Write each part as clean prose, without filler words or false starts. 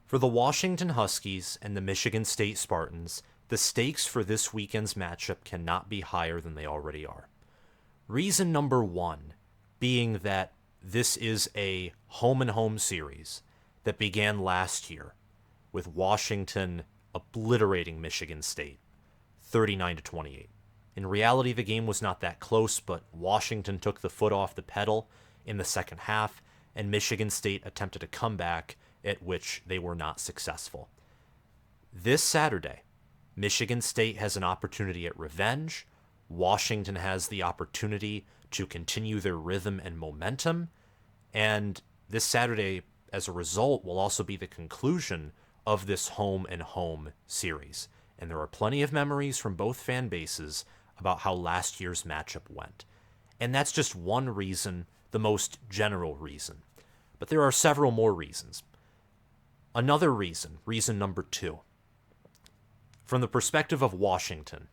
For the Washington Huskies and the Michigan State Spartans, the stakes for this weekend's matchup cannot be higher than they already are. Reason number one being that this is a home-and-home series that began last year with Washington obliterating Michigan State 39-28. In reality, the game was not that close, but Washington took the foot off the pedal in the second half, and Michigan State attempted a comeback at which they were not successful. This Saturday, Michigan State has an opportunity at revenge. Washington has the opportunity to continue their rhythm and momentum. And this Saturday, as a result, will also be the conclusion of this home and home series. And there are plenty of memories from both fan bases about how last year's matchup went. And that's just one reason, the most general reason. But there are several more reasons. Another reason, reason number two. From the perspective of Washington,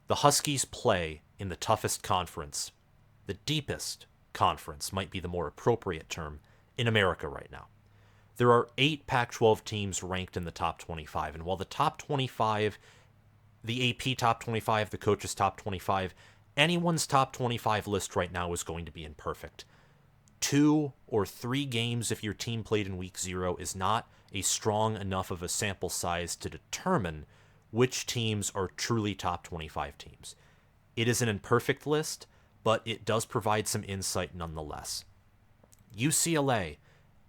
the Huskies play in the toughest conference, the deepest conference might be the more appropriate term, in America right now. There are 8 Pac-12 teams ranked in the top 25, and while the top 25, the AP top 25, the coaches top 25, anyone's top 25 list right now is going to be imperfect. 2 or 3 games if your team played in week 0 is not a strong enough of a sample size to determine which teams are truly top 25 teams. It is an imperfect list, but it does provide some insight nonetheless. UCLA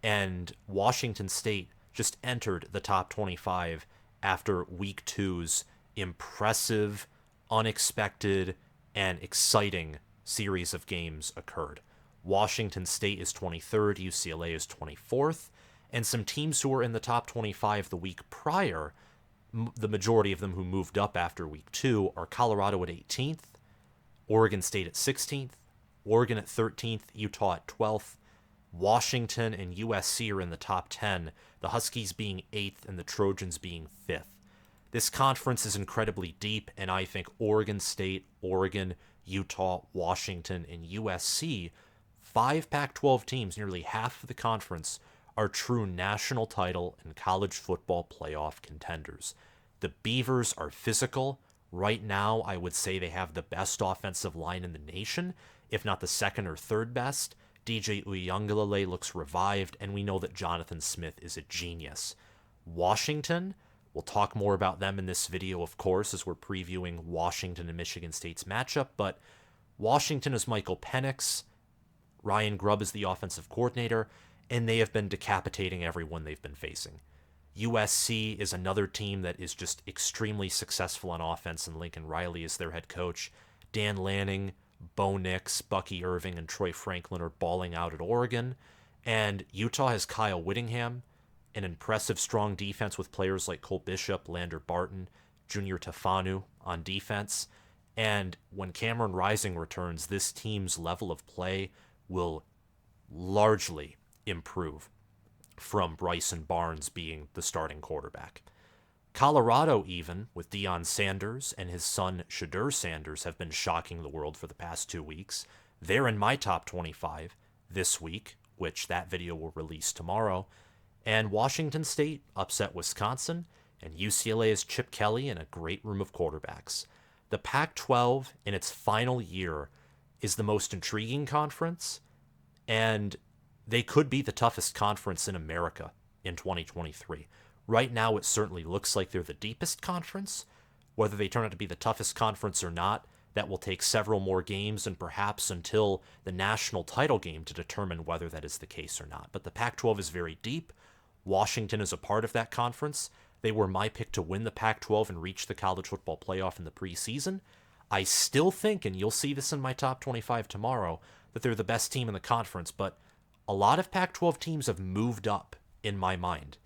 and Washington State just entered the top 25 after week 2's impressive, unexpected, and exciting series of games occurred. Washington State is 23rd, UCLA is 24th, and some teams who were in the top 25 the week prior, the majority of them who moved up after week 2, are Colorado at 18th, Oregon State at 16th, Oregon at 13th, Utah at 12th, Washington and USC are in the top 10, the Huskies being 8th and the Trojans being 5th. This conference is incredibly deep, and I think Oregon State, Oregon, Utah, Washington, and USC, 5 Pac-12 teams, nearly half of the conference, are true national title and college football playoff contenders. The Beavers are physical. Right now, I would say they have the best offensive line in the nation, if not the second or third best. DJ Uiagalelei looks revived, and we know that Jonathan Smith is a genius. Washington, we'll talk more about them in this video, of course, as we're previewing Washington and Michigan State's matchup, but Washington is Michael Penix, Ryan Grubb is the offensive coordinator, and they have been decapitating everyone they've been facing. USC is another team that is just extremely successful on offense, and Lincoln Riley is their head coach. Dan Lanning, Bo Nix, Bucky Irving, and Troy Franklin are balling out at Oregon. And Utah has Kyle Whittingham, an impressive strong defense with players like Cole Bishop, Lander Barton, Junior Tafanu on defense. And when Cameron Rising returns, this team's level of play will largely improve from Bryson Barnes being the starting quarterback. Colorado, even, with Deion Sanders and his son Shadur Sanders, have been shocking the world for the past 2 weeks. They're in my top 25 this week, which that video will release tomorrow. And Washington State upset Wisconsin, and UCLA is Chip Kelly in a great room of quarterbacks. The Pac-12, in its final year, is the most intriguing conference, and they could be the toughest conference in America in 2023. Right now, it certainly looks like they're the deepest conference. Whether they turn out to be the toughest conference or not, that will take several more games and perhaps until the national title game to determine whether that is the case or not. But the Pac-12 is very deep. Washington is a part of that conference. They were my pick to win the Pac-12 and reach the college football playoff in the preseason. I still think, and you'll see this in my top 25 tomorrow, that they're the best team in the conference, but a lot of Pac-12 teams have moved up in my mind,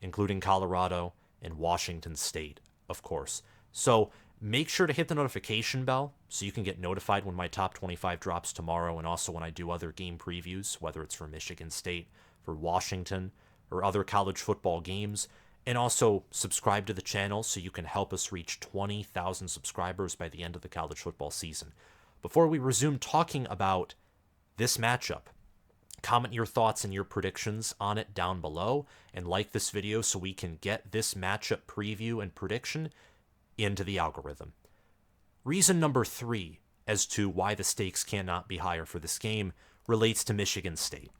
including Colorado and Washington State, of course. So make sure to hit the notification bell so you can get notified when my top 25 drops tomorrow, and also when I do other game previews, whether it's for Michigan State, for Washington, or other college football games. And also subscribe to the channel so you can help us reach 20,000 subscribers by the end of the college football season. Before we resume talking about this matchup, Comment your thoughts and your predictions on it down below, and like this video so we can get this matchup preview and prediction into the algorithm. Reason number 3 as to why the stakes cannot be higher for this game relates to Michigan State.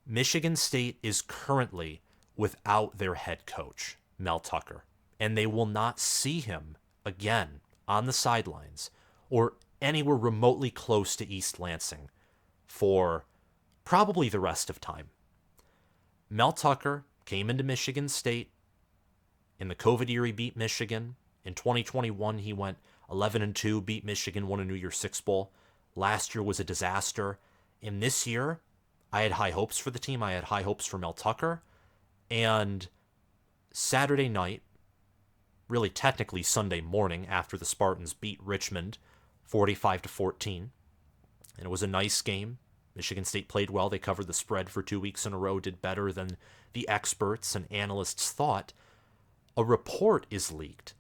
Michigan State is currently without their head coach, Mel Tucker, and they will not see him again on the sidelines or anywhere remotely close to East Lansing for probably the rest of time. Mel Tucker came into Michigan State. In the COVID year, he beat Michigan. In 2021, he went 11-2, beat Michigan, won a New Year's Six Bowl. Last year was a disaster. And this year, I had high hopes for the team. I had high hopes for Mel Tucker. And Saturday night, really technically Sunday morning, after the Spartans beat Richmond 45-14, and it was a nice game. Michigan State played well. They covered the spread for 2 weeks in a row, did better than the experts and analysts thought. A report is leaked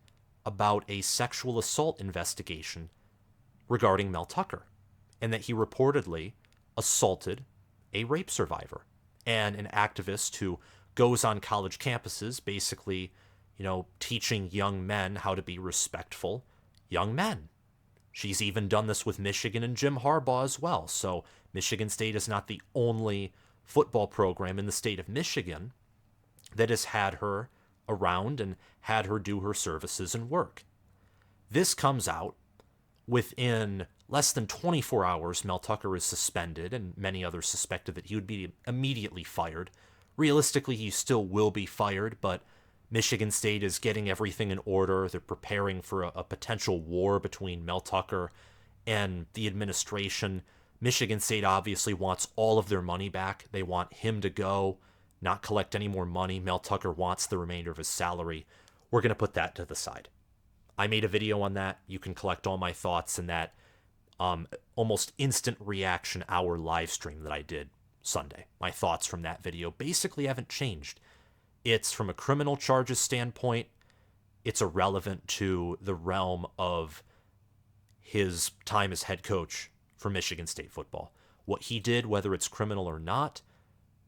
about a sexual assault investigation regarding Mel Tucker, and that he reportedly assaulted a rape survivor and an activist who goes on college campuses basically, teaching young men how to be respectful young men. She's even done this with Michigan and Jim Harbaugh as well. So Michigan State is not the only football program in the state of Michigan that has had her around and had her do her services and work. This comes out within less than 24 hours. Mel Tucker is suspended, and many others suspected that he would be immediately fired. Realistically, he still will be fired, but Michigan State is getting everything in order. They're preparing for a potential war between Mel Tucker and the administration. Michigan State obviously wants all of their money back. They want him to go, not collect any more money. Mel Tucker wants the remainder of his salary. We're going to put that to the side. I made a video on that. You can collect all my thoughts in that almost instant reaction hour live stream that I did Sunday. My thoughts from that video basically haven't changed. It's from a criminal charges standpoint, it's irrelevant to the realm of his time as head coach for Michigan State football. What he did, whether it's criminal or not,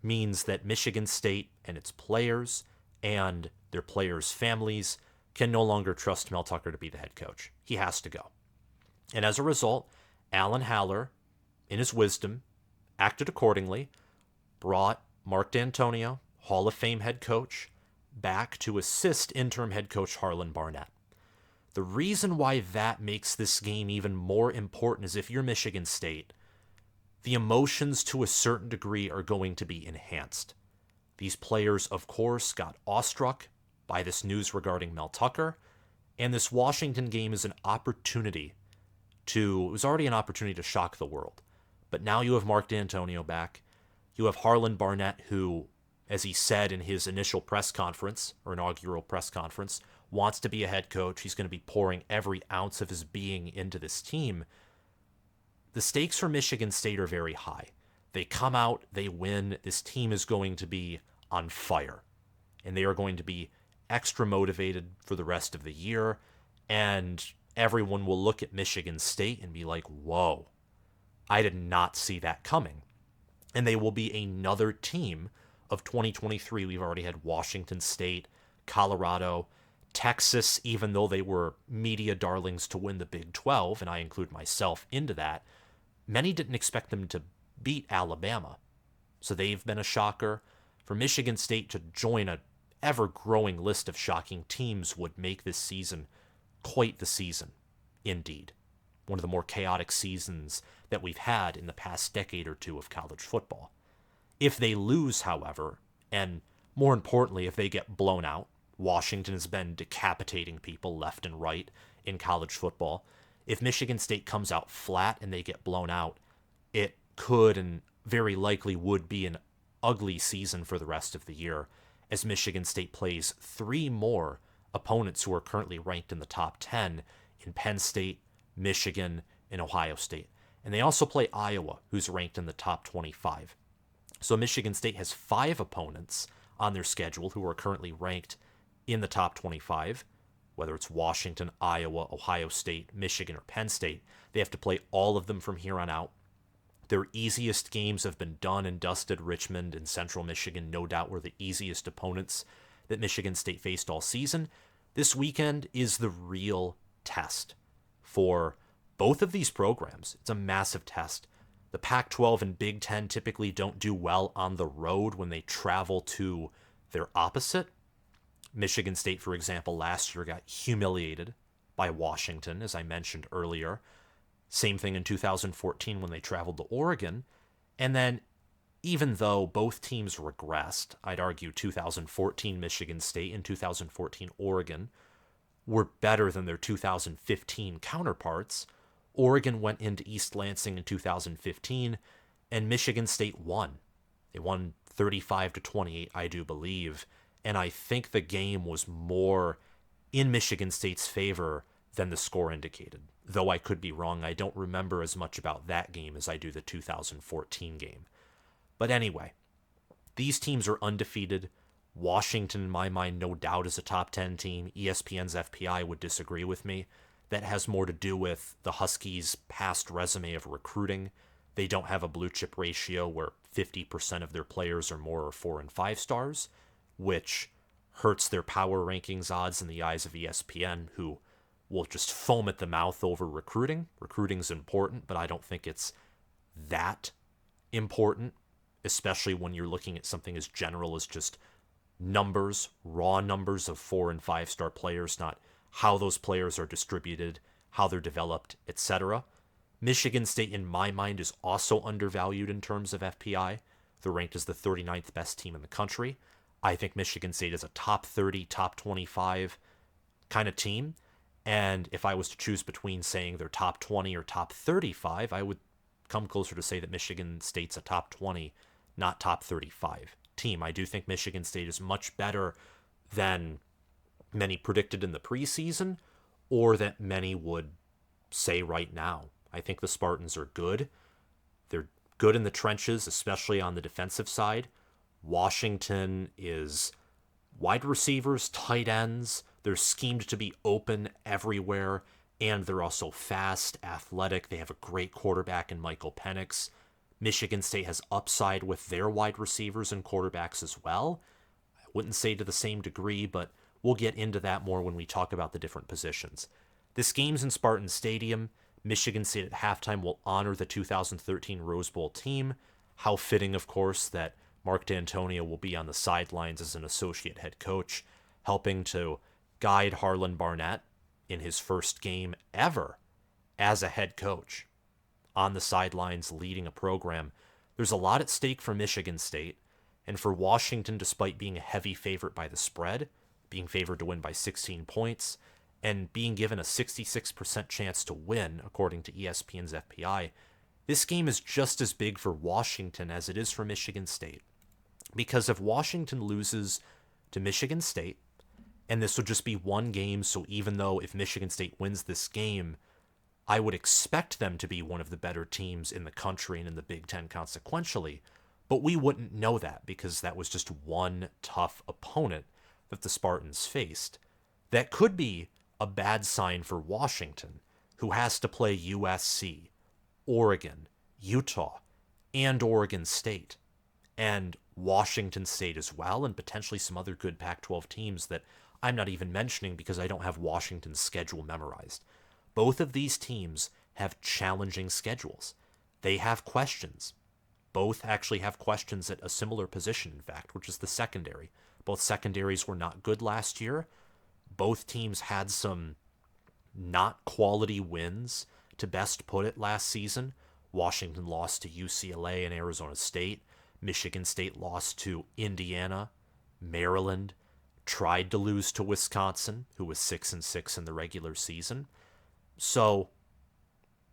means that Michigan State and its players and their players' families can no longer trust Mel Tucker to be the head coach. He has to go. And as a result, Alan Haller, in his wisdom, acted accordingly, brought Mark Dantonio, Hall of Fame head coach, back to assist interim head coach Harlon Barnett. The reason why that makes this game even more important is if you're Michigan State, the emotions to a certain degree are going to be enhanced. These players, of course, got awestruck by this news regarding Mel Tucker, and this Washington game is an opportunity it was already an opportunity to shock the world. But now you have Mark Dantonio back. You have Harlon Barnett, who, as he said in his initial press conference, or inaugural press conference, wants to be a head coach. He's going to be pouring every ounce of his being into this team. The stakes for Michigan State are very high. They come out, they win. This team is going to be on fire. And they are going to be extra motivated for the rest of the year. And everyone will look at Michigan State and be like, whoa, I did not see that coming. And they will be another team of 2023. We've already had Washington State, Colorado, Texas, even though they were media darlings to win the Big 12, and I include myself into that. Many didn't expect them to beat Alabama. So they've been a shocker. For Michigan State to join a ever-growing list of shocking teams would make this season quite the season, indeed. One of the more chaotic seasons that we've had in the past decade or two of college football. If they lose, however, and more importantly, if they get blown out, Washington has been decapitating people left and right in college football. If Michigan State comes out flat and they get blown out, it could and very likely would be an ugly season for the rest of the year, as Michigan State plays 3 more opponents who are currently ranked in the top 10 in Penn State, Michigan, and Ohio State. And they also play Iowa, who's ranked in the top 25. So Michigan State has 5 opponents on their schedule who are currently ranked in the top 25, whether it's Washington, Iowa, Ohio State, Michigan, or Penn State. They have to play all of them from here on out. Their easiest games have been done and dusted. Richmond and Central Michigan, no doubt, were the easiest opponents that Michigan State faced all season. This weekend is the real test for both of these programs. It's a massive test. The Pac-12 and Big Ten typically don't do well on the road when they travel to their opposite. Michigan State, for example, last year got humiliated by Washington, as I mentioned earlier. Same thing in 2014 when they traveled to Oregon. And then, even though both teams regressed, I'd argue 2014 Michigan State and 2014 Oregon were better than their 2015 counterparts. Oregon went into East Lansing in 2015, and Michigan State won. They won 35-28, I do believe. And I think the game was more in Michigan State's favor than the score indicated. Though I could be wrong, I don't remember as much about that game as I do the 2014 game. But anyway, these teams are undefeated. Washington, in my mind, no doubt is a top 10 team. ESPN's FPI would disagree with me. That has more to do with the Huskies' past resume of recruiting. They don't have a blue chip ratio where 50% of their players are more or 4 and 5 stars, which hurts their power rankings odds in the eyes of ESPN, who will just foam at the mouth over recruiting. Recruiting's important, but I don't think it's that important, especially when you're looking at something as general as just numbers, raw numbers of 4 and 5 star players, not how those players are distributed, how they're developed, etc. Michigan State, in my mind, is also undervalued in terms of FPI. They're ranked as the 39th best team in the country. I think Michigan State is a top 30, top 25 kind of team. And if I was to choose between saying they're top 20 or top 35, I would come closer to say that Michigan State's a top 20, not top 35 team. I do think Michigan State is much better than many predicted in the preseason, or that many would say right now. I think the Spartans are good. They're good in the trenches, especially on the defensive side. Washington is wide receivers, tight ends. They're schemed to be open everywhere, and they're also fast, athletic. They have a great quarterback in Michael Penix. Michigan State has upside with their wide receivers and quarterbacks as well. I wouldn't say to the same degree, but we'll get into that more when we talk about the different positions. This game's in Spartan Stadium. Michigan State at halftime will honor the 2013 Rose Bowl team. How fitting, of course, that Mark Dantonio will be on the sidelines as an associate head coach, helping to guide Harlon Barnett in his first game ever as a head coach, on the sidelines leading a program. There's a lot at stake for Michigan State, and for Washington, despite being a heavy favorite by the spread, being favored to win by 16 points, and being given a 66% chance to win, according to ESPN's FPI, this game is just as big for Washington as it is for Michigan State. Because if Washington loses to Michigan State, and this would just be one game, so even though if Michigan State wins this game, I would expect them to be one of the better teams in the country and in the Big Ten consequentially, but we wouldn't know that because that was just one tough opponent that the Spartans faced. That could be a bad sign for Washington, who has to play USC, Oregon, Utah, and Oregon State, and Washington State as well, and potentially some other good Pac-12 teams that I'm not even mentioning because I don't have Washington's schedule memorized. Both of these teams have challenging schedules. They have questions. Both actually have questions at a similar position, in fact, which is the secondary. Both secondaries were not good last year. Both teams had some not quality wins, to best put it, last season. Washington lost to UCLA and Arizona State. Michigan State lost to Indiana, Maryland, tried to lose to Wisconsin, who was 6-6 in the regular season. So,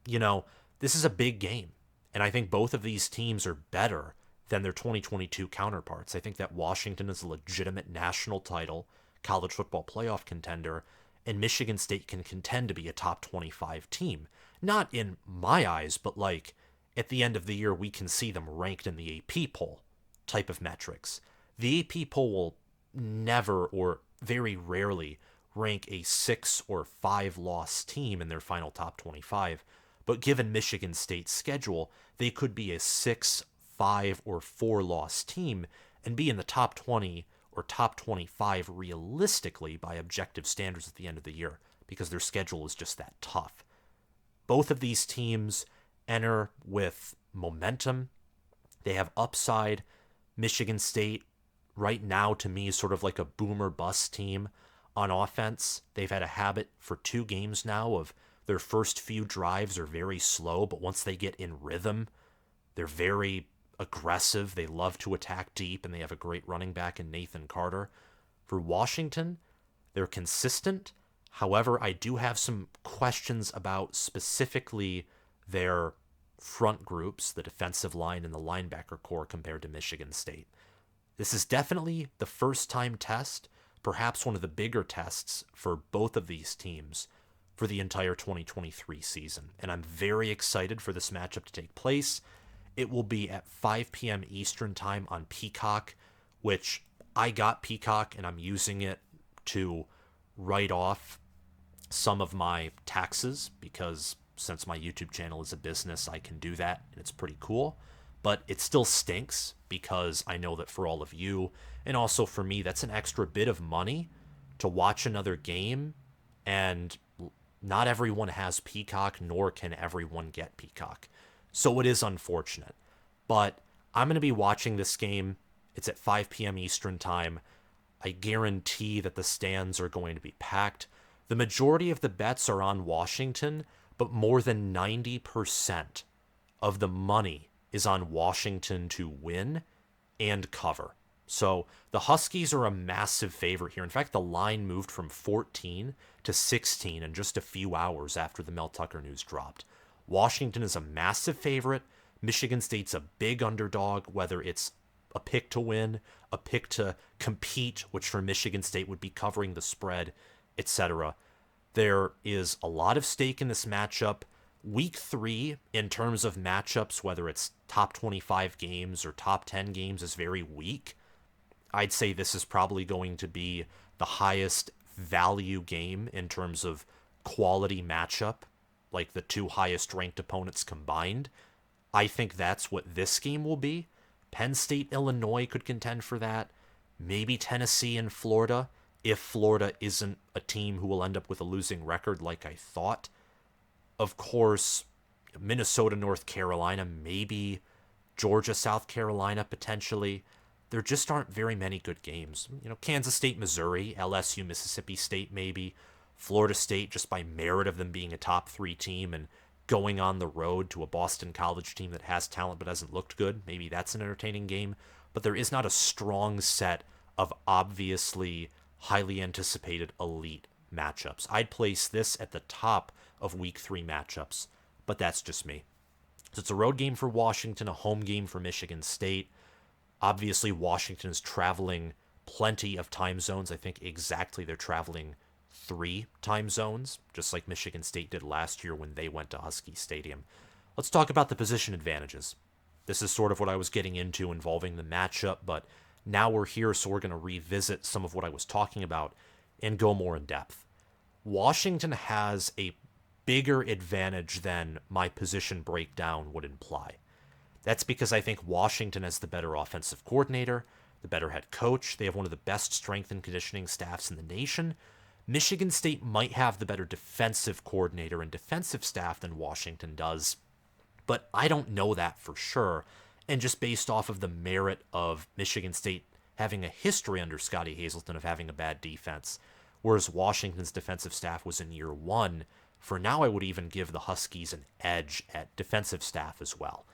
this is a big game. And I think both of these teams are better than their 2022 counterparts. I think that Washington is a legitimate national title, college football playoff contender, and Michigan State can contend to be a top 25 team. Not in my eyes, but at the end of the year, we can see them ranked in the AP poll type of metrics. The AP poll will never or very rarely rank a 6 or 5 loss team in their final top 25, But given Michigan State's schedule, they could be a 6, 5, or 4-loss team and be in the top 20 or top 25 realistically by objective standards at the end of the year because their schedule is just that tough. Both of these teams enter with momentum. They have upside. Michigan State, right now, to me, is sort of like a boomer bust team on offense. They've had a habit for 2 games now of their first few drives are very slow, but once they get in rhythm, they're very aggressive. They love to attack deep, and they have a great running back in Nathan Carter. For Washington, they're consistent. However, I do have some questions about specifically their front groups, the defensive line and the linebacker core compared to Michigan State. This is definitely the first-time test, perhaps one of the bigger tests for both of these teams for the entire 2023 season. And I'm very excited for this matchup to take place. It will be at 5 p.m. Eastern time on Peacock, which I got Peacock and I'm using it to write off some of my taxes because since my YouTube channel is a business, I can do that and it's pretty cool. But it still stinks because I know that for all of you and also for me, that's an extra bit of money to watch another game, and not everyone has Peacock, nor can everyone get Peacock. So it is unfortunate. But I'm going to be watching this game. It's at 5 p.m. Eastern time. I guarantee that the stands are going to be packed. The majority of the bets are on Washington, but more than 90% of the money is on Washington to win and cover. So the Huskies are a massive favorite here. In fact, the line moved from 14 to 16 in just a few hours after the Mel Tucker news dropped. Washington is a massive favorite. Michigan State's a big underdog, whether it's a pick to win, a pick to compete, which for Michigan State would be covering the spread, etc. There is a lot of stake in this matchup. Week 3, in terms of matchups, whether it's top 25 games or top 10 games, is very weak. I'd say this is probably going to be the highest value game in terms of quality matchup, like the 2 highest ranked opponents combined. I think that's what this game will be. Penn State, Illinois could contend for that. Maybe Tennessee and Florida, if Florida isn't a team who will end up with a losing record like I thought. Of course, Minnesota, North Carolina, maybe Georgia, South Carolina, potentially. There just aren't very many good games. Kansas State, Missouri, LSU, Mississippi State, maybe. Florida State, just by merit of them being a top 3 team and going on the road to a Boston College team that has talent but hasn't looked good. Maybe that's an entertaining game. But there is not a strong set of obviously highly anticipated elite matchups. I'd place this at the top of Week 3 matchups, but that's just me. So it's a road game for Washington, a home game for Michigan State. Obviously, Washington is traveling plenty of time zones. I think exactly they're traveling 3 time zones, just like Michigan State did last year when they went to Husky Stadium. Let's talk about the position advantages. This is sort of what I was getting into involving the matchup, but now we're here, so we're going to revisit some of what I was talking about and go more in depth. Washington has a bigger advantage than my position breakdown would imply. That's because I think Washington has the better offensive coordinator, the better head coach. They have one of the best strength and conditioning staffs in the nation. Michigan State might have the better defensive coordinator and defensive staff than Washington does, but I don't know that for sure. And just based off of the merit of Michigan State having a history under Scotty Hazelton of having a bad defense, whereas Washington's defensive staff was in year 1, for now I would even give the Huskies an edge at defensive staff as well.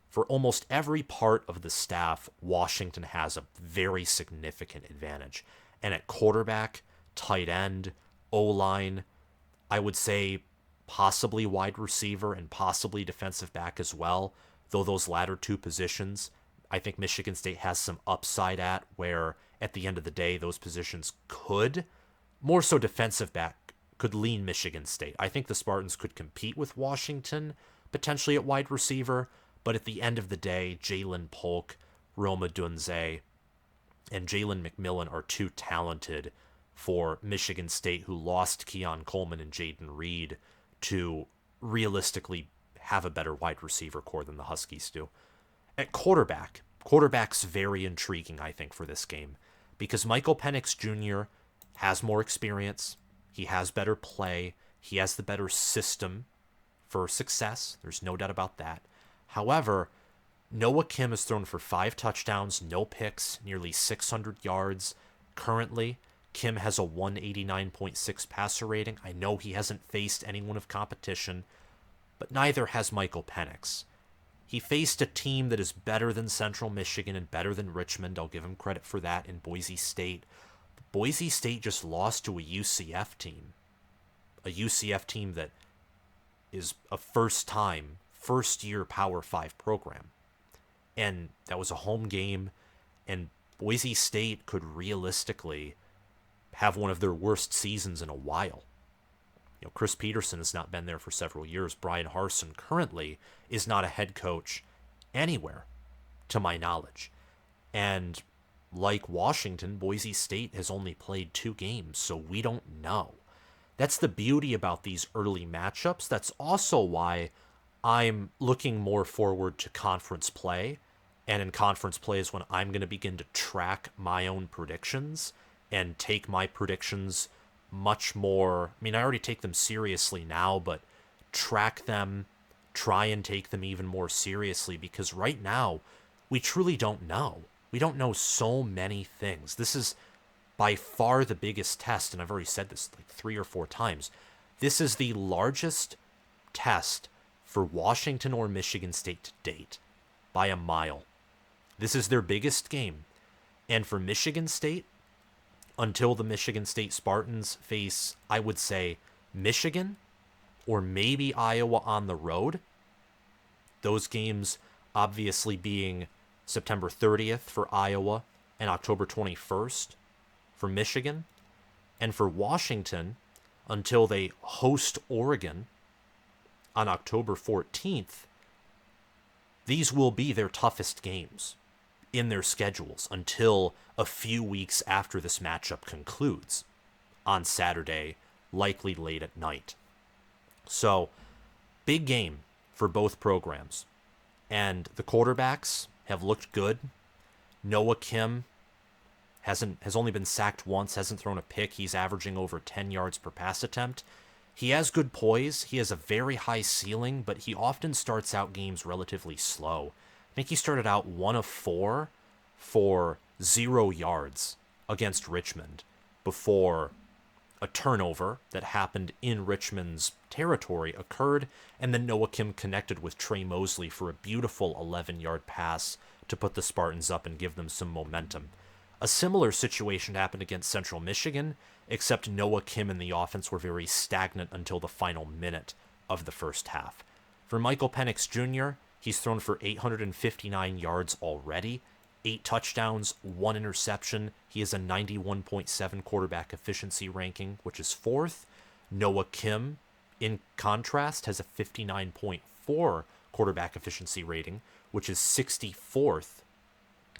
For almost every part of the staff, Washington has a very significant advantage. And at quarterback, tight end, O-line, I would say possibly wide receiver and possibly defensive back as well, though those latter 2 positions, I think Michigan State has some upside at, where at the end of the day, those positions could, more so defensive back, could lean Michigan State. I think the Spartans could compete with Washington, potentially at wide receiver, but at the end of the day, Jalen Polk, Roma Dunze, and Jalen McMillan are too talented for Michigan State, who lost Keon Coleman and Jaden Reed, to realistically have a better wide receiver core than the Huskies do. At quarterback's very intriguing, I think, for this game, because Michael Penix Jr. has more experience, he has better play, he has the better system for success. There's no doubt about that. However, Noah Kim has thrown for 5 touchdowns, no picks, nearly 600 yards. Currently, Kim has a 189.6 passer rating. I know he hasn't faced anyone of competition, but neither has Michael Penix. He faced a team that is better than Central Michigan and better than Richmond. I'll give him credit for that in Boise State. But Boise State just lost to a UCF team. A UCF team that is a first-year Power 5 program. And that was a home game, and Boise State could realistically have one of their worst seasons in a while. You know, Chris Peterson has not been there for several years. Brian Harsin currently is not a head coach anywhere, to my knowledge. And like Washington, Boise State has only played 2 games, so we don't know. That's the beauty about these early matchups. That's also why I'm looking more forward to conference play. And in conference play is when I'm going to begin to track my own predictions and take my predictions much more. I mean, I already take them seriously now, but track them, try and take them even more seriously, because right now we truly don't know. We don't know so many things. This is by far the biggest test, and I've already said this like 3 or 4 times. This is the largest test for Washington or Michigan State to date by a mile. This is their biggest game. And for Michigan State, until the Michigan State Spartans face, I would say, Michigan or maybe Iowa on the road, those games obviously being September 30th for Iowa and October 21st for Michigan, and for Washington until they host Oregon on October 14th, these will be their toughest games in their schedules until a few weeks after this matchup concludes on Saturday, likely late at night. So, big game for both programs. And the quarterbacks have looked good. Noah Kim has only been sacked once, hasn't thrown a pick. He's averaging over 10 yards per pass attempt. He has good poise. He has a very high ceiling, but he often starts out games relatively slow. I think he started out 1 of 4 for 0 yards against Richmond before a turnover that happened in Richmond's territory occurred, and then Noah Kim connected with Trey Mosley for a beautiful 11-yard pass to put the Spartans up and give them some momentum. A similar situation happened against Central Michigan, except Noah Kim and the offense were very stagnant until the final minute of the first half. For Michael Penix Jr., he's thrown for 859 yards already, 8 touchdowns, 1 interception. He has a 91.7 quarterback efficiency ranking, which is 4th. Noah Kim, in contrast, has a 59.4 quarterback efficiency rating, which is 64th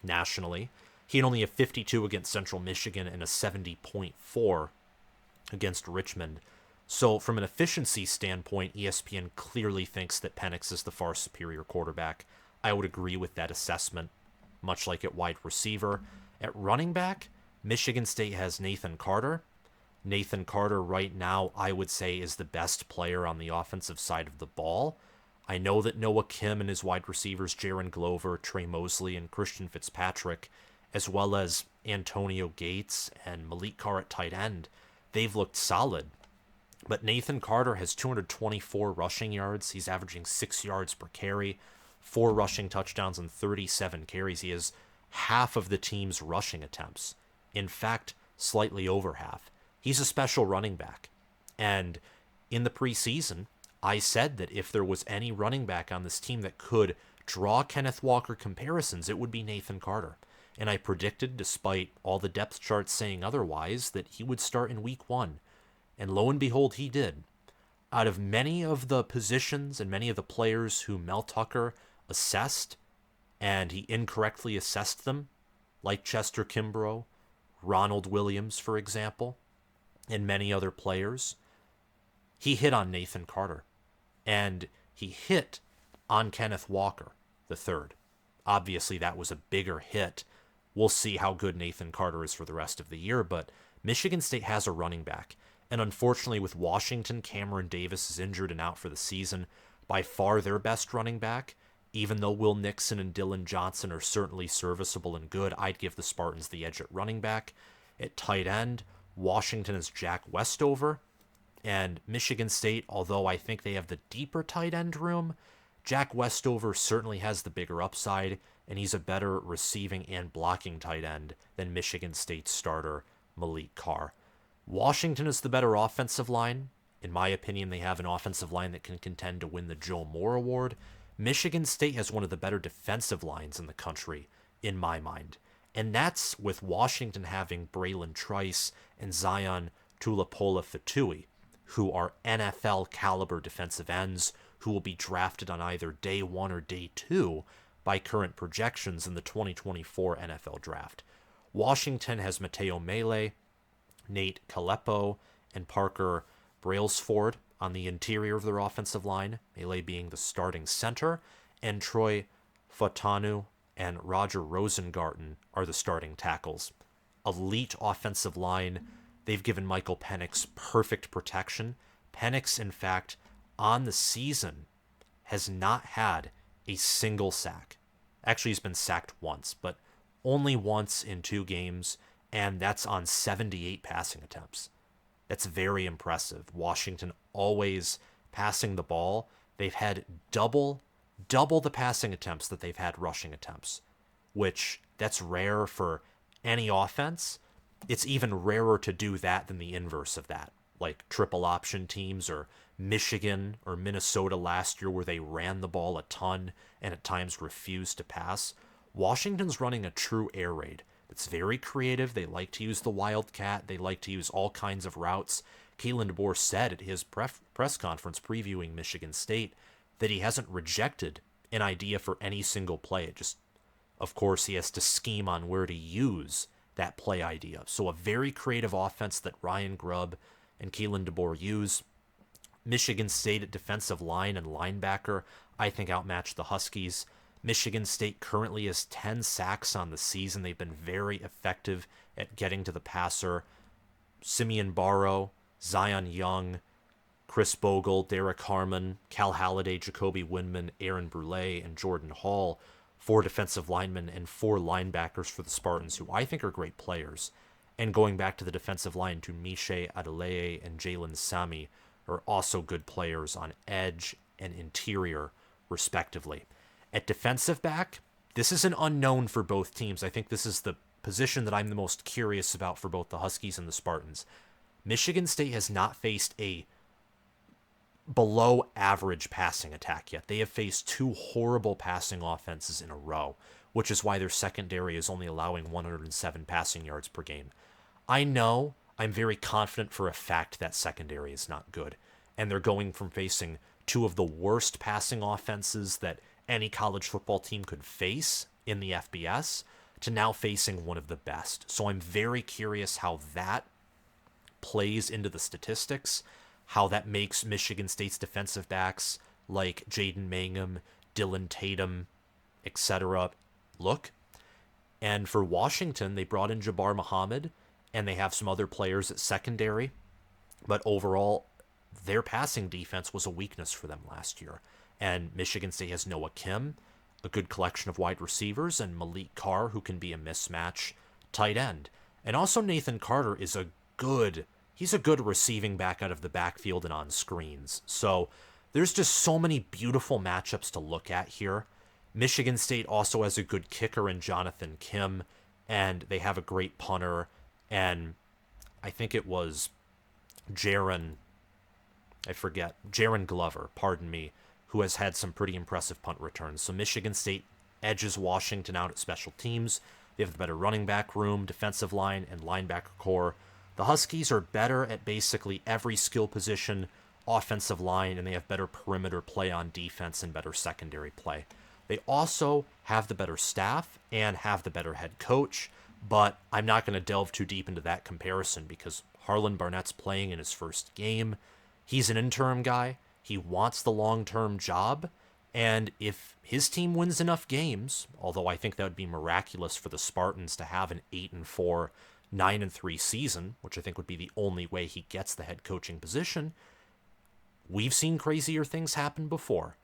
nationally. He had only a 52 against Central Michigan and a 70.4 against Richmond. So from an efficiency standpoint, ESPN clearly thinks that Penix is the far superior quarterback. I would agree with that assessment, much like at wide receiver. At running back, Michigan State has Nathan Carter. Nathan Carter right now, I would say, is the best player on the offensive side of the ball. I know that Noah Kim and his wide receivers, Jaron Glover, Trey Mosley, and Christian Fitzpatrick, as well as Antonio Gates and Malik Carr at tight end, they've looked solid. But Nathan Carter has 224 rushing yards. He's averaging 6 yards per carry, 4 rushing touchdowns, and 37 carries. He has half of the team's rushing attempts. In fact, slightly over half. He's a special running back. And in the preseason, I said that if there was any running back on this team that could draw Kenneth Walker comparisons, it would be Nathan Carter. And I predicted, despite all the depth charts saying otherwise, that he would start in week 1. And lo and behold, he did. Out of many of the positions and many of the players who Mel Tucker assessed, and he incorrectly assessed them, like Chester Kimbrough, Ronald Williams, for example, and many other players, he hit on Nathan Carter. And he hit on Kenneth Walker III. Obviously, that was a bigger hit. We'll see how good Nathan Carter is for the rest of the year, but Michigan State has a running back. And unfortunately, with Washington, Cameron Davis is injured and out for the season. By far their best running back, even though Will Nixon and Dylan Johnson are certainly serviceable and good, I'd give the Spartans the edge at running back. At tight end, Washington is Jack Westover. And Michigan State, although I think they have the deeper tight end room, Jack Westover certainly has the bigger upside, and he's a better receiving and blocking tight end than Michigan State starter Malik Carr. Washington is the better offensive line. In my opinion, they have an offensive line that can contend to win the Joe Moore Award. Michigan State has one of the better defensive lines in the country, in my mind. And that's with Washington having Braylon Trice and Zion Tuipulotu, who are NFL caliber defensive ends who will be drafted on either day 1 or day 2 by current projections in the 2024 NFL draft. Washington has Mateo Mele, Nate Kalepo, and Parker Brailsford on the interior of their offensive line, Mele being the starting center, and Troy Fautanu and Roger Rosengarten are the starting tackles. Elite offensive line. They've given Michael Penix perfect protection. Penix, in fact, on the season, has not had a single sack. Actually, he's been sacked once, but only once in 2 games, and that's on 78 passing attempts. That's very impressive. Washington always passing the ball. They've had double the passing attempts that they've had rushing attempts, which that's rare for any offense. It's even rarer to do that than the inverse of that, like triple option teams or Michigan or Minnesota last year where they ran the ball a ton and at times refused to pass. Washington's running a true air raid. It's very creative. They like to use the Wildcat. They like to use all kinds of routes. Kalen DeBoer said at his press conference previewing Michigan State that he hasn't rejected an idea for any single play. It just, of course, he has to scheme on where to use that play idea. So a very creative offense that Ryan Grubb and Kalen DeBoer use. Michigan State at defensive line and linebacker, I think, outmatched the Huskies. Michigan State currently has 10 sacks on the season. They've been very effective at getting to the passer. Simeon Barrow, Zion Young, Chris Bogle, Derek Harmon, Cal Halliday, Jacoby Windman, Aaron Brule, and Jordan Hall, 4 defensive linemen and 4 linebackers for the Spartans, who I think are great players. And going back to the defensive line, to Miche Adeleye and Jalen Sami are also good players on edge and interior, respectively. At defensive back, this is an unknown for both teams. I think this is the position that I'm the most curious about for both the Huskies and the Spartans. Michigan State has not faced a below average passing attack yet. They have faced 2 horrible passing offenses in a row, which is why their secondary is only allowing 107 passing yards per game. I know I'm very confident for a fact that secondary is not good, and they're going from facing 2 of the worst passing offenses that any college football team could face in the FBS to now facing one of the best. So I'm very curious how that plays into the statistics, how that makes Michigan State's defensive backs like Jaden Mangum, Dylan Tatum, etc. look. And for Washington, they brought in Jabbar Muhammad, and they have some other players at secondary. But overall, their passing defense was a weakness for them last year. And Michigan State has Noah Kim, a good collection of wide receivers, and Malik Carr, who can be a mismatch tight end. And also Nathan Carter is he's a good receiving back out of the backfield and on screens. So there's just so many beautiful matchups to look at here. Michigan State also has a good kicker in Jonathan Kim, and they have a great punter, and I think it was Jaron Glover, who has had some pretty impressive punt returns. So Michigan State edges Washington out at special teams. They have the better running back room, defensive line, and linebacker core. The Huskies are better at basically every skill position, offensive line, and they have better perimeter play on defense and better secondary play. They also have the better staff and have the better head coach, but I'm not going to delve too deep into that comparison because Harlon Barnett's playing in his first game. He's an interim guy. He wants the long-term job, and if his team wins enough games, although I think that would be miraculous for the Spartans to have an 8-4, 9-3 season, which I think would be the only way he gets the head coaching position, we've seen crazier things happen before.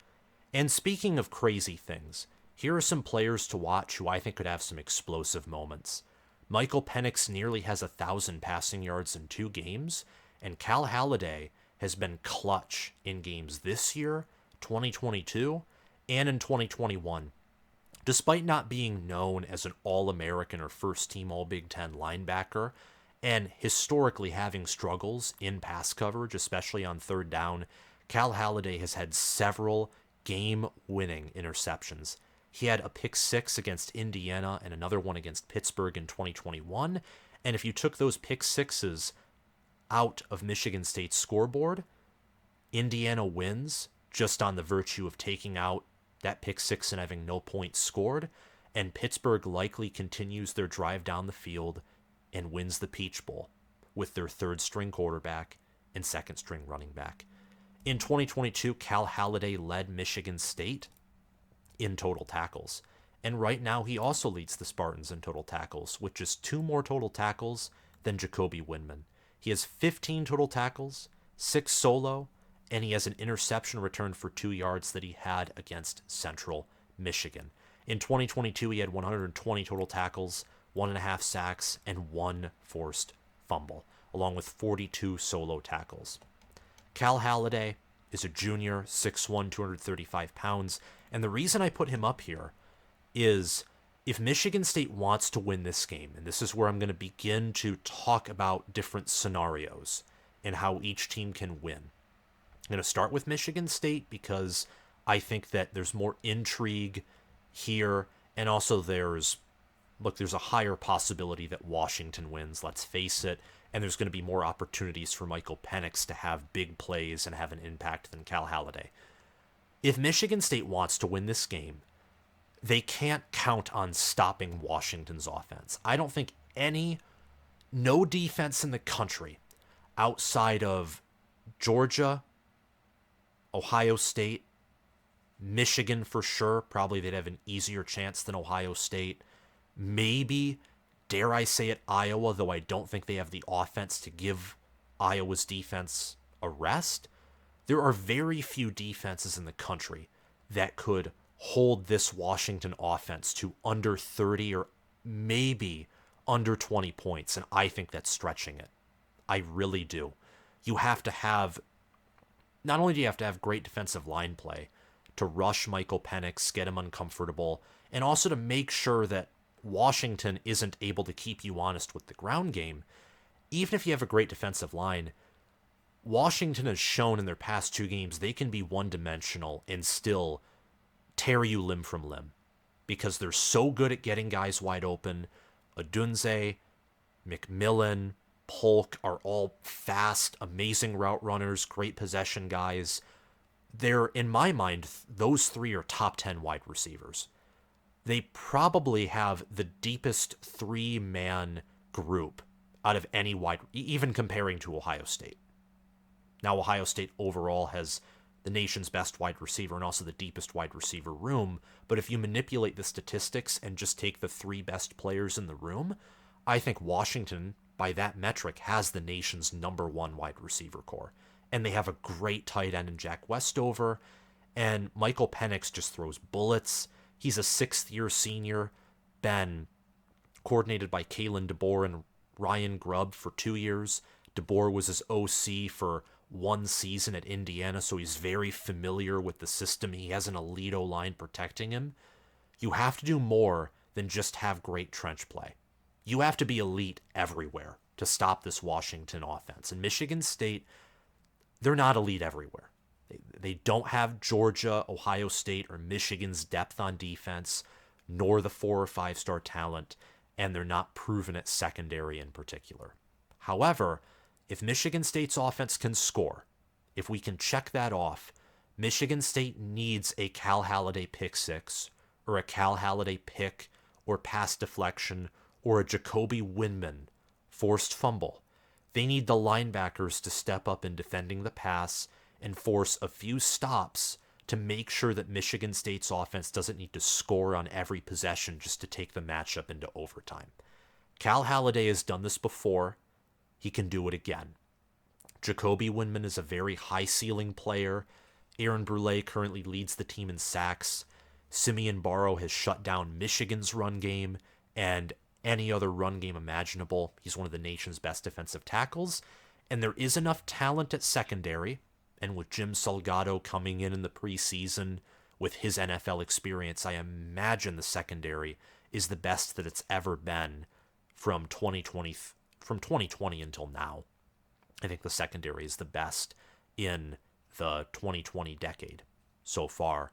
And speaking of crazy things, here are some players to watch who I think could have some explosive moments. Michael Penix nearly has 1,000 passing yards in 2 games, and Cal Haladay has been clutch in games this year, 2022, and in 2021. Despite not being known as an All-American or first-team All-Big Ten linebacker, and historically having struggles in pass coverage, especially on third down, Cal Haladay has had several game-winning interceptions. He had a pick 6 against Indiana and another one against Pittsburgh in 2021, and if you took those pick 6s out of Michigan State's scoreboard, Indiana wins just on the virtue of taking out that pick 6 and having no points scored, and Pittsburgh likely continues their drive down the field and wins the Peach Bowl with their third-string quarterback and second-string running back. In 2022, Cal Haladay led Michigan State in total tackles, and right now he also leads the Spartans in total tackles, with just 2 more total tackles than Jacoby Windman. He has 15 total tackles, 6 solo, and he has an interception return for 2 yards that he had against Central Michigan. In 2022, he had 120 total tackles, 1.5 sacks, and 1 forced fumble, along with 42 solo tackles. Cal Haladay is a junior, 6'1", 235 pounds, and the reason I put him up here is if Michigan State wants to win this game, and this is where I'm going to begin to talk about different scenarios and how each team can win. I'm going to start with Michigan State because I think that there's more intrigue here, and also there's a higher possibility that Washington wins, let's face it, and there's going to be more opportunities for Michael Penix to have big plays and have an impact than Cal Haladay. If Michigan State wants to win this game, they can't count on stopping Washington's offense. I don't think no defense in the country outside of Georgia, Ohio State, Michigan for sure, probably they'd have an easier chance than Ohio State. Maybe, dare I say it, Iowa, though I don't think they have the offense to give Iowa's defense a rest. There are very few defenses in the country that could hold this Washington offense to under 30 or maybe under 20 points, and I think that's stretching it. I really do. Not only do you have to have great defensive line play to rush Michael Penix, get him uncomfortable, and also to make sure that Washington isn't able to keep you honest with the ground game. Even if you have a great defensive line, Washington has shown in their past 2 games they can be one-dimensional and still tear you limb from limb because they're so good at getting guys wide open. Odunze, McMillan, Polk are all fast, amazing route runners, great possession guys. They're, in my mind, those 3 are top 10 wide receivers. They probably have the deepest 3-man group out of any even comparing to Ohio State. Now, Ohio State overall has the nation's best wide receiver and also the deepest wide receiver room, but if you manipulate the statistics and just take the 3 best players in the room, I think Washington, by that metric, has the nation's number 1 wide receiver core. And they have a great tight end in Jack Westover, and Michael Penix just throws bullets. He's a 6th-year senior, been coordinated by Kalen DeBoer and Ryan Grubb for 2 years. DeBoer was his OC for 1 season at Indiana, so he's very familiar with the system. He has an elite O-line protecting him. You have to do more than just have great trench play. You have to be elite everywhere to stop this Washington offense. And Michigan State, they're not elite everywhere. They don't have Georgia, Ohio State, or Michigan's depth on defense, nor the 4 or 5-star talent, and they're not proven at secondary in particular. However, if Michigan State's offense can score, if we can check that off, Michigan State needs a Cal Haladay pick 6, or a Cal Haladay pick, or pass deflection, or a Jacoby Windman forced fumble. They need the linebackers to step up in defending the pass, and force a few stops to make sure that Michigan State's offense doesn't need to score on every possession just to take the matchup into overtime. Cal Haladay has done this before. He can do it again. Jacoby Windman is a very high-ceiling player. Aaron Brule currently leads the team in sacks. Simeon Barrow has shut down Michigan's run game and any other run game imaginable. He's one of the nation's best defensive tackles. And there is enough talent at secondary, and with Jim Salgado coming in the preseason with his NFL experience, I imagine the secondary is the best that it's ever been from 2020 until now. I think the secondary is the best in the 2020 decade so far.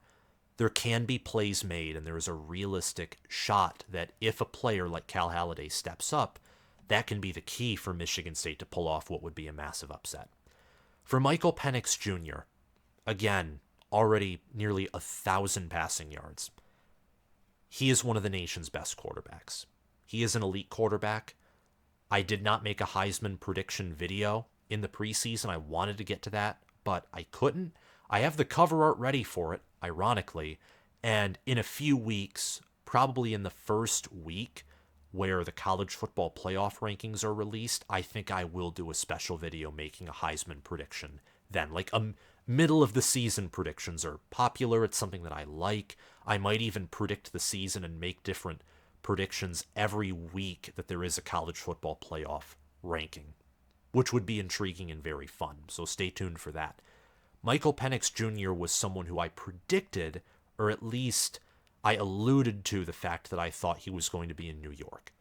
There can be plays made, and there is a realistic shot that if a player like Cal Haladay steps up, that can be the key for Michigan State to pull off what would be a massive upset. For Michael Penix Jr., again, already nearly 1,000 passing yards. He is one of the nation's best quarterbacks. He is an elite quarterback. I did not make a Heisman prediction video in the preseason. I wanted to get to that, but I couldn't. I have the cover art ready for it, ironically, and in a few weeks, probably in the first week where the college football playoff rankings are released, I think I will do a special video making a Heisman prediction then. Like a middle of the season predictions are popular. It's something that I like. I might even predict the season and make different predictions every week that there is a college football playoff ranking, which would be intriguing and very fun. So stay tuned for that. Michael Penix Jr. was someone who I predicted, or at least I alluded to the fact that I thought he was going to be in New York.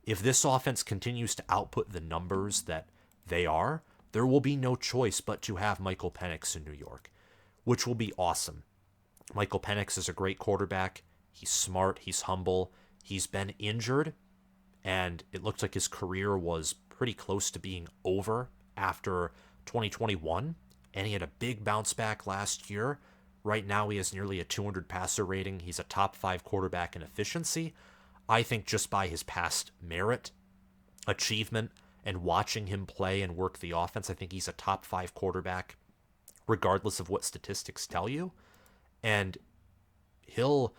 If this offense continues to output the numbers that they are, there will be no choice but to have Michael Penix in New York, which will be awesome. Michael Penix is a great quarterback. He's smart. He's humble. He's been injured, and it looked like his career was pretty close to being over after 2021, and he had a big bounce back last year. Right now, he has nearly a 200 passer rating. He's a top 5 quarterback in efficiency. I think just by his past merit, achievement, and watching him play and work the offense, I think he's a top 5 quarterback, regardless of what statistics tell you. And he'll,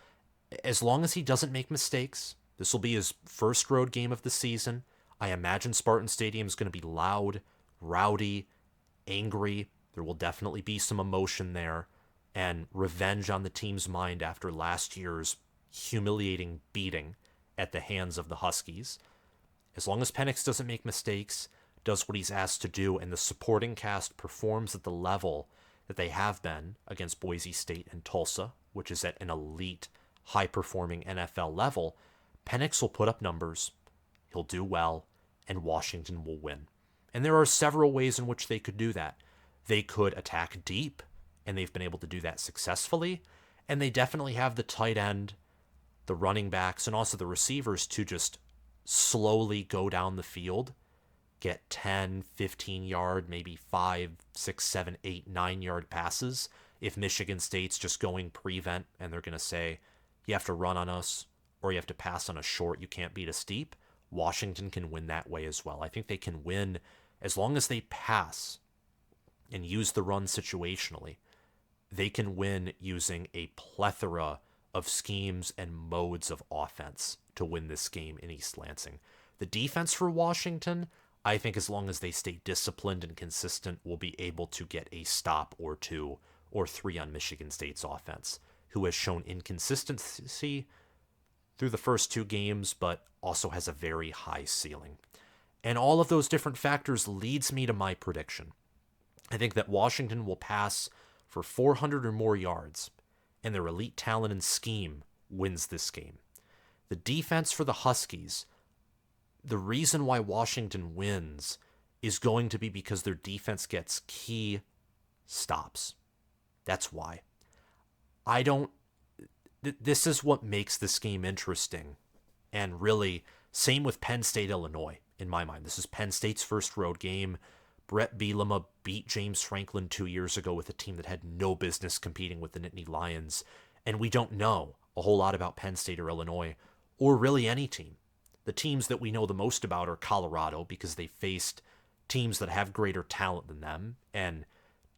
as long as he doesn't make mistakes, this will be his first road game of the season. I imagine Spartan Stadium is going to be loud, rowdy, angry. There will definitely be some emotion there and revenge on the team's mind after last year's humiliating beating at the hands of the Huskies. As long as Penix doesn't make mistakes, does what he's asked to do, and the supporting cast performs at the level that they have been against Boise State and Tulsa, which is at an elite, high-performing NFL level, Penix will put up numbers, he'll do well, and Washington will win. And there are several ways in which they could do that. They could attack deep, and they've been able to do that successfully, and they definitely have the tight end, the running backs, and also the receivers to just slowly go down the field, get 10, 15-yard, maybe 5, 6, 7, 8, 9-yard passes. If Michigan State's just going prevent and they're going to say, you have to run on us or you have to pass on us short, you can't beat us deep, Washington can win that way as well. I think they can win as long as they pass and use the run situationally. They can win using a plethora of schemes and modes of offense to win this game in East Lansing. The defense for Washington, I think as long as they stay disciplined and consistent, will be able to get a stop or 2 or 3 on Michigan State's offense, who has shown inconsistency through the first 2 games, but also has a very high ceiling. And all of those different factors leads me to my prediction. I think that Washington will pass for 400 or more yards, and their elite talent and scheme wins this game. The defense for the Huskies, the reason why Washington wins is going to be because their defense gets key stops. That's why. This is what makes this game interesting. And really, same with Penn State, Illinois, in my mind. This is Penn State's first road game. Brett Bielema beat James Franklin 2 years ago with a team that had no business competing with the Nittany Lions. And we don't know a whole lot about Penn State or Illinois, or really any team. The teams that we know the most about are Colorado, because they faced teams that have greater talent than them and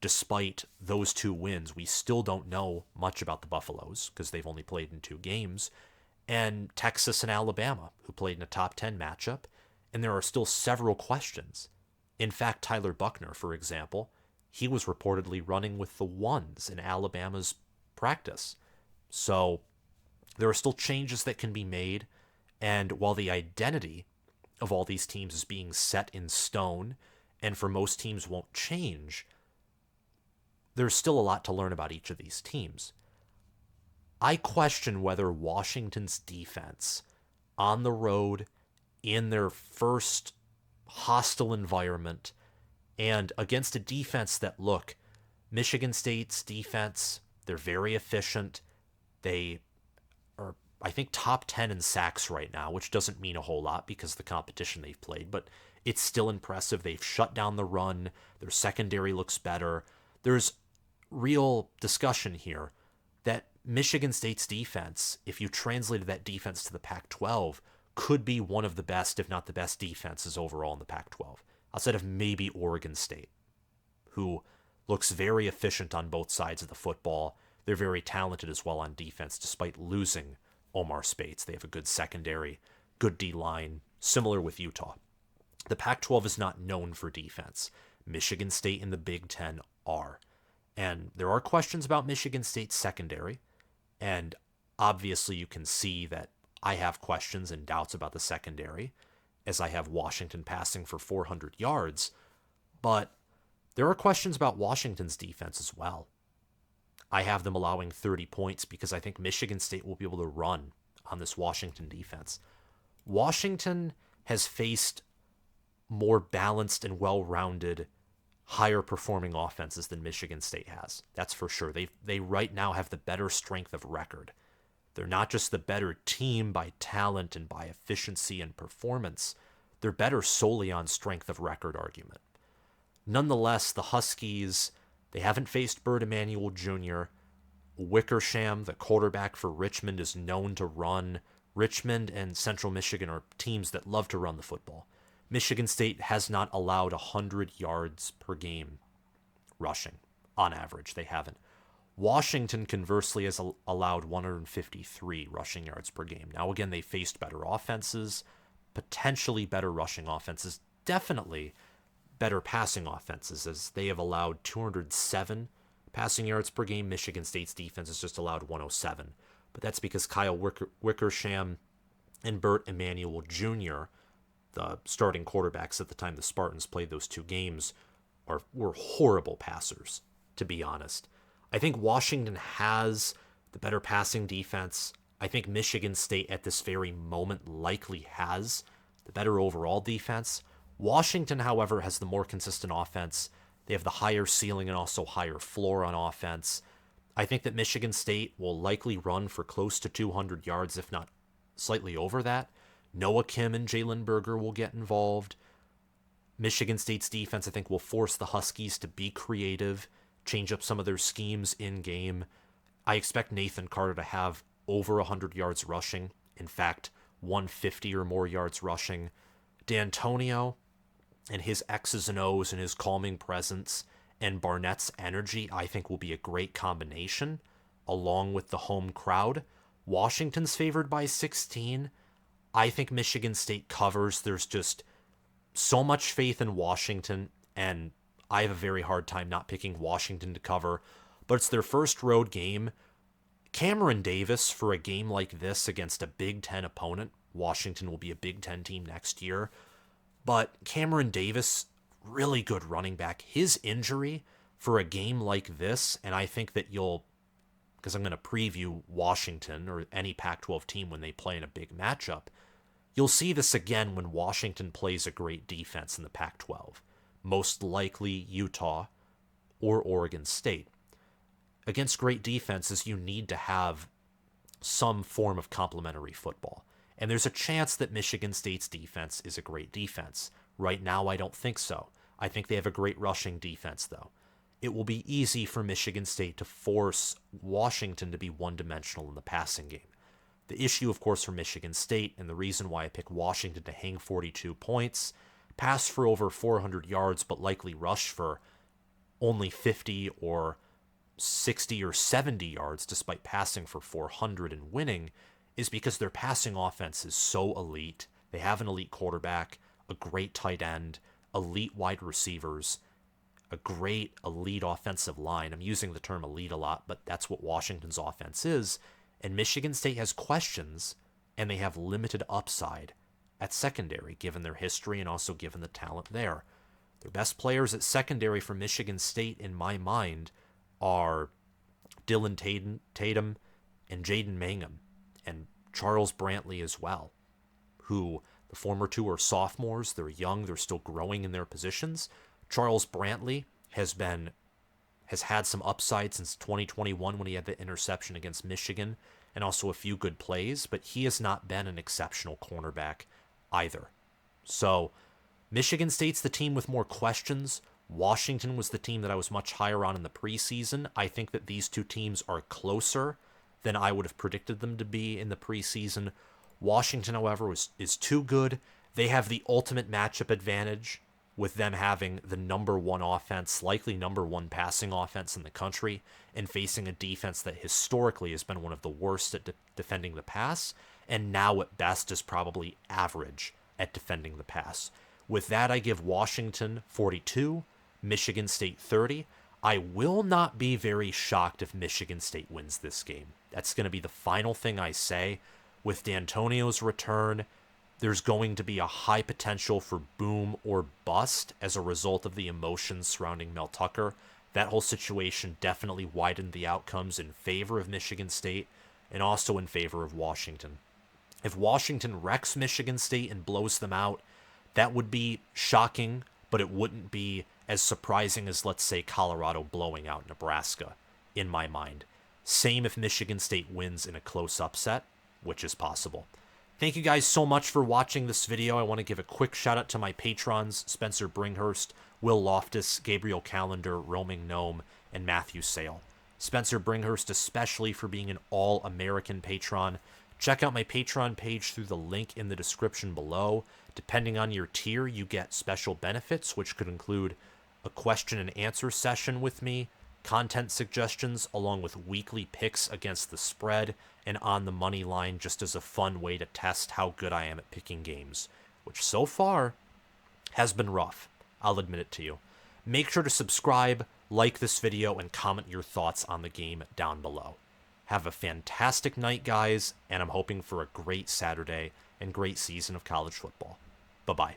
despite those 2 wins, we still don't know much about the Buffaloes because they've only played in 2 games, and Texas and Alabama, who played in a top 10 matchup, and there are still several questions. In fact, Tyler Buckner, for example, he was reportedly running with the ones in Alabama's practice. So there are still changes that can be made, and while the identity of all these teams is being set in stone, and for most teams won't change, there's still a lot to learn about each of these teams. I question whether Washington's defense on the road in their first hostile environment and against a defense that, look, Michigan State's defense, they're very efficient. They are, I think, top 10 in sacks right now, which doesn't mean a whole lot because of the competition they've played, but it's still impressive. They've shut down the run. Their secondary looks better. There's real discussion here that Michigan State's defense, if you translated that defense to the Pac-12, could be one of the best, if not the best defenses overall in the Pac-12, outside of maybe Oregon State, who looks very efficient on both sides of the football. They're very talented as well on defense, despite losing Omar Speights. They have a good secondary, good D-line, similar with Utah. The Pac-12 is not known for defense. Michigan State and the Big Ten are. And there are questions about Michigan State's secondary, and obviously you can see that I have questions and doubts about the secondary, as I have Washington passing for 400 yards, but there are questions about Washington's defense as well. I have them allowing 30 points because I think Michigan State will be able to run on this Washington defense. Washington has faced more balanced and well-rounded, higher-performing offenses than Michigan State has. That's for sure. They right now have the better strength of record. They're not just the better team by talent and by efficiency and performance. They're better solely on strength of record argument. Nonetheless, the Huskies, they haven't faced Burt Emanuel Jr. Wickersham, the quarterback for Richmond, is known to run. Richmond and Central Michigan are teams that love to run the football. Michigan State has not allowed 100 yards per game rushing. On average, they haven't. Washington, conversely, has allowed 153 rushing yards per game. Now, again, they faced better offenses, potentially better rushing offenses, definitely better passing offenses, as they have allowed 207 passing yards per game. Michigan State's defense has just allowed 107. But that's because Kyle Wickersham and Burt Emanuel Jr., the starting quarterbacks at the time the Spartans played those 2 games, were horrible passers, to be honest. I think Washington has the better passing defense. I think Michigan State at this very moment likely has the better overall defense. Washington, however, has the more consistent offense. They have the higher ceiling and also higher floor on offense. I think that Michigan State will likely run for close to 200 yards, if not slightly over that. Noah Kim and Jalen Berger will get involved. Michigan State's defense, I think, will force the Huskies to be creative, change up some of their schemes in-game. I expect Nathan Carter to have over 100 yards rushing. In fact, 150 or more yards rushing. Dantonio and his X's and O's and his calming presence and Barnett's energy, I think, will be a great combination, along with the home crowd. Washington's favored by 16. I think Michigan State covers. There's just so much faith in Washington, and I have a very hard time not picking Washington to cover, but it's their first road game. Cameron Davis, for a game like this against a Big Ten opponent, Washington will be a Big Ten team next year, but Cameron Davis, really good running back. His injury for a game like this, and I think that because I'm going to preview Washington or any Pac-12 team when they play in a big matchup, you'll see this again when Washington plays a great defense in the Pac-12. Most likely Utah or Oregon State. Against great defenses, you need to have some form of complementary football. And there's a chance that Michigan State's defense is a great defense. Right now, I don't think so. I think they have a great rushing defense, though. It will be easy for Michigan State to force Washington to be one-dimensional in the passing game. The issue, of course, for Michigan State, and the reason why I pick Washington to hang 42 points, pass for over 400 yards, but likely rush for only 50 or 60 or 70 yards despite passing for 400 and winning is because their passing offense is so elite. They have an elite quarterback, a great tight end, elite wide receivers, a great elite offensive line. I'm using the term elite a lot, but that's what Washington's offense is. And Michigan State has questions, and they have limited upside at secondary, given their history and also given the talent there. Their best players at secondary for Michigan State, in my mind, are Dylan Tatum and Jaden Mangham, and Charles Brantley as well, who the former two are sophomores. They're young. They're still growing in their positions. Charles Brantley has had some upside since 2021 when he had the interception against Michigan and also a few good plays, but he has not been an exceptional cornerback either. So Michigan State's the team with more questions. Washington was the team that I was much higher on in the preseason. I think that these two teams are closer than I would have predicted them to be in the preseason. Washington, however, is too good. They have the ultimate matchup advantage with them having the number one offense, likely number one passing offense in the country, and facing a defense that historically has been one of the worst at defending the pass, and now at best is probably average at defending the pass. With that, I give Washington 42, Michigan State 30. I will not be very shocked if Michigan State wins this game. That's going to be the final thing I say. With Dantonio's return, there's going to be a high potential for boom or bust as a result of the emotions surrounding Mel Tucker. That whole situation definitely widened the outcomes in favor of Michigan State and also in favor of Washington. If Washington wrecks Michigan State and blows them out, that would be shocking, but it wouldn't be as surprising as, let's say, Colorado blowing out Nebraska, in my mind. Same if Michigan State wins in a close upset, which is possible. Thank you guys so much for watching this video. I want to give a quick shout out to my patrons, Spencer Bringhurst, Will Loftus, Gabriel Callender, Roaming Gnome, and Matthew Sale. Spencer Bringhurst especially for being an all-American patron. Check out my Patreon page through the link in the description below. Depending on your tier, you get special benefits, which could include a question and answer session with me, content suggestions, along with weekly picks against the spread and on the money line, just as a fun way to test how good I am at picking games, which so far has been rough. I'll admit it to you. Make sure to subscribe, like this video, and comment your thoughts on the game down below. Have a fantastic night, guys, and I'm hoping for a great Saturday and great season of college football. Bye-bye.